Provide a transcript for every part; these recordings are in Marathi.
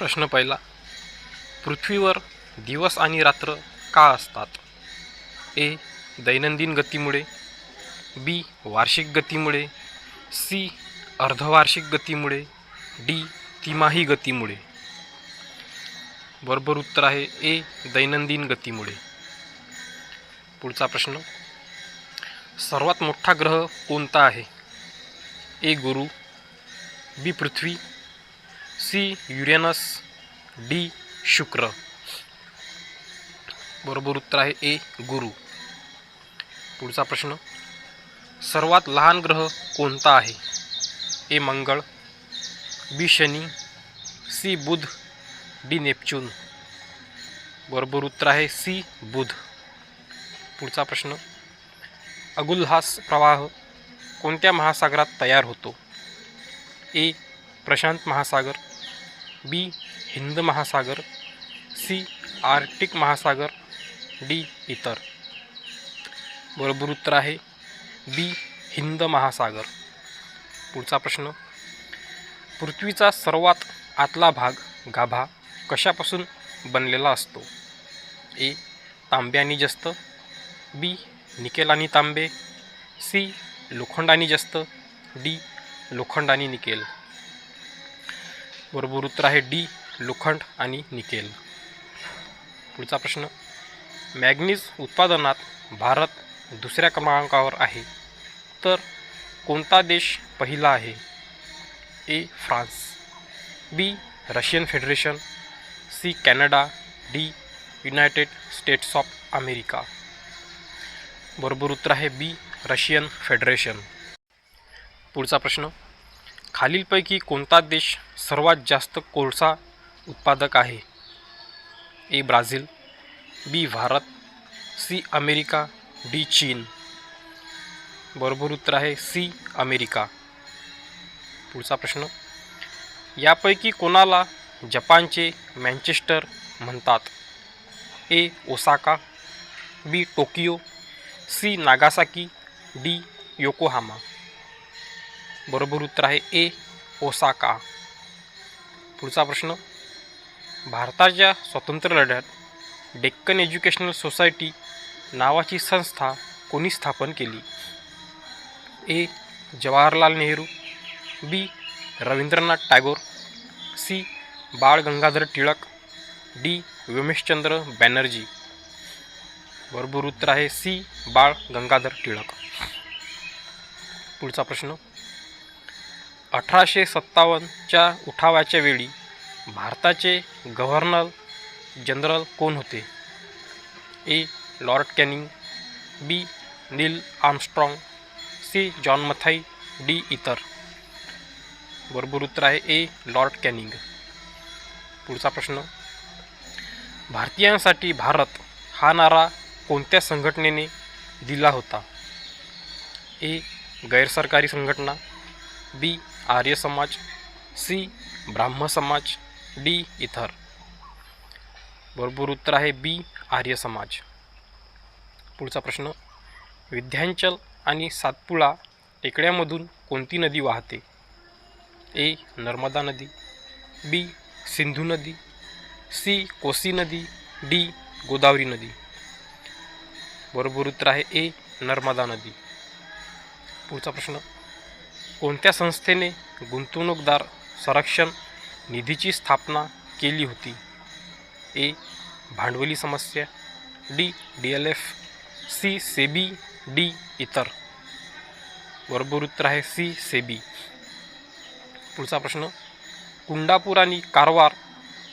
प्रश्न पहिला. पृथ्वीवर दिवस आणि रात्र का असतात? ए. दैनंदिन गतीमुळे. बी. वार्षिक गतीमुळे. सी. अर्धवार्षिक गतीमुळे. डी. तिमाही गतीमुळे. बरोबर उत्तर आहे ए. दैनंदिन गतीमुळे. पुढचा प्रश्न. सर्वात मोठा ग्रह कोणता आहे? ए. गुरु. बी. पृथ्वी. सी. युरेनस. डी. शुक्र. बरोबर उत्तर आहे ए. गुरु. पुढचा प्रश्न. सर्वात लहान ग्रह कोणता आहे? ए. मंगळ. बी. शनी. सी. बुध. डी. नेपच्यून. बरोबर उत्तर आहे सी. बुध. पुढचा प्रश्न. अगुल्हास प्रवाह कोणत्या महासागरात तयार होतो? ए. प्रशांत महासागर. बी. हिंद महासागर. सी. आर्क्टिक महासागर. डी. इतर. बरोबर उत्तर आहे बी. हिंद महासागर. पुढचा प्रश्न. पृथ्वीचा सर्वात आतला भाग गाभा कशापासून बनलेला असतो? ए. तांबे आणि जस्त. बी. निकेल आणि तांबे. सी. लोखंड आणि जस्त. डी. लोखंड आणि निकेल. बरोबर उत्तर आहे डी. लोखंड आणि निकेल. पुढचा प्रश्न. मॅग्नीज उत्पादनात भारत दुसऱ्या क्रमांकावर आहे, तर कोणता देश पहिला आहे? A. France. B. Russian Federation. C. Canada. D. United States of America. बरोबर उत्तर आहे बी. Russian federation. पुढचा प्रश्न. खालीलपैकी कोणता देश सर्वात जास्त कोळसा उत्पादक आहे? ए. ब्राझील. बी. भारत. सी. अमेरिका. डी. चीन. बरोबर उत्तर आहे सी. अमेरिका. पुढचा प्रश्न. यापैकी कोणाला जपानचे मँचेस्टर म्हणतात? A. Osaka. B. Tokyo. C. Nagasaki. D. Yokohama. बरोबर उत्तर आहे ए. ओसाका. पुढचा प्रश्न. भारताच्या स्वातंत्र्य लढ्यात डेक्कन एज्युकेशनल सोसायटी नावाची संस्था कोणी स्थापन केली? ए. जवाहरलाल नेहरू. बी. रवींद्रनाथ टागोर. सी. बाळ गंगाधर टिळक. डी. व्योमेशचंद्र बॅनर्जी. बरोबर उत्तर आहे सी. बाळ गंगाधर टिळक. पुढचा प्रश्न. 1857च्या उठावाच्या वेळी भारताचे गव्हर्नर जनरल कोण होते? A. Lord Canning. B. Neil Armstrong. C. John Mathai. D. इतर. बरोबर उत्तर आहे ए. Lord Canning. पुढचा प्रश्न. भारतीयांसाठी भारत हा नारा कोणत्या संघटनेने दिला होता? ए. गैरसरकारी संघटना. बी. आर्य समाज. सी. ब्राह्म समाज. डी. इतर. बरोबर उत्तर आहे बी. आर्य समाज. पुढचा प्रश्न. विंध्याचल आणि सातपुडा टेकड्यांमधून कोणती नदी वाहते? ए. नर्मदा नदी. बी. सिंधू नदी. सी. कोसी नदी. डी. गोदावरी नदी. बरोबर उत्तर आहे ए. नर्मदा नदी. पुढचा प्रश्न. कोणत्या संस्थेने गुंतवणूकदार संरक्षण निधीची स्थापना केली होती? ए. भांडवली समस्या. D. DLF. C. SEBI. D. इतर. बरोबर उत्तर आहे सी. सेबी. पुढचा प्रश्न. कुंडापूर आणि कारवार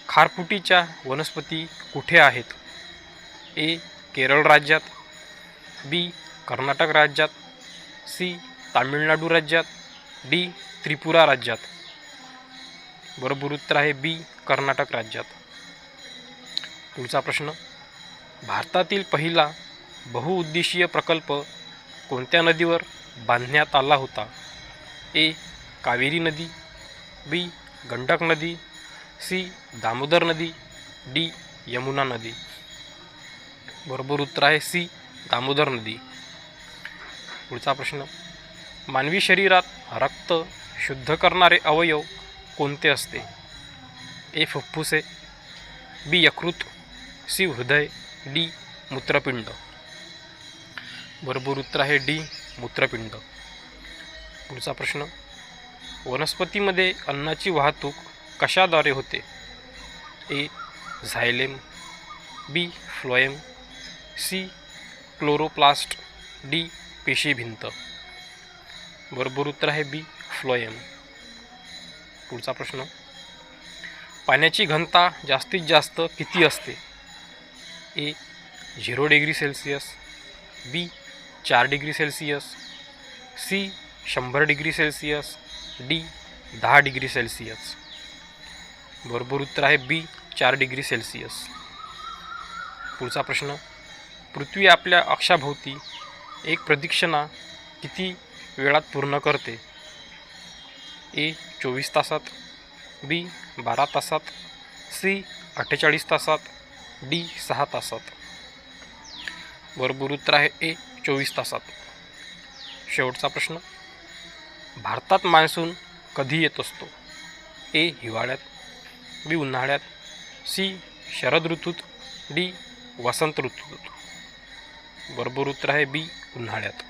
खारफुटीच्या वनस्पती कुठे आहेत? ए. केरळ राज्यात. बी. कर्नाटक राज्यात. सी. तामिळनाडू राज्यात. डी. त्रिपुरा राज्यात. बरोबर उत्तर आहे बी. कर्नाटक राज्यात. पुढचा प्रश्न. भारतातील पहिला बहुउद्देशीय प्रकल्प कोणत्या नदीवर बांधण्यात आला होता? ए. कावेरी नदी. बी. गंडक नदी. सी. दामोदर नदी. डी. यमुना नदी. बरोबर उत्तर आहे सी. दामोदर नदी. पुढचा प्रश्न. मानवी शरीरात रक्त शुद्ध करणारे अवयव कोणते असते? ए फुफ्फुसे, बी यकृत, सी हृदय, डी मूत्रपिंड. बरोबर उत्तर आहे डी मूत्रपिंड. पुढचा प्रश्न, वनस्पतीमध्ये अन्नाची वाहतूक कशाद्वारे होते? ए झायलेम, बी फ्लोएम, सी क्लोरोप्लास्ट, डी पेशीभिंत. बरोबर उत्तर आहे बी फ्लोएम. पुढचा प्रश्न, पाण्याची घनता जास्तीत जास्त किती असते? A 0 degree Celsius, B 4 degree Celsius, C 100 degree Celsius, D 10 degree Celsius. बरोबर उत्तर आहे बी 4 डिग्री सेल्सिअस. पुढचा प्रश्न, पृथ्वी आपल्या अक्षाभोवती एक प्रदक्षिणा किती वेळात पूर्ण करते? ए 24 तासात, बी 12 तासात, सी 48 तासात, डी 6 तासात. बरोबर उत्तर आहे ए 24 तासात. शेवटचा प्रश्न, भारतात मान्सून कधी येत असतो? ए हिवाळ्यात, बी उन्हाळ्यात, सी शरद ऋतूत, डी वसंत ऋतूत. बरोबर उत्तर आहे बी उन्हाळ्यात.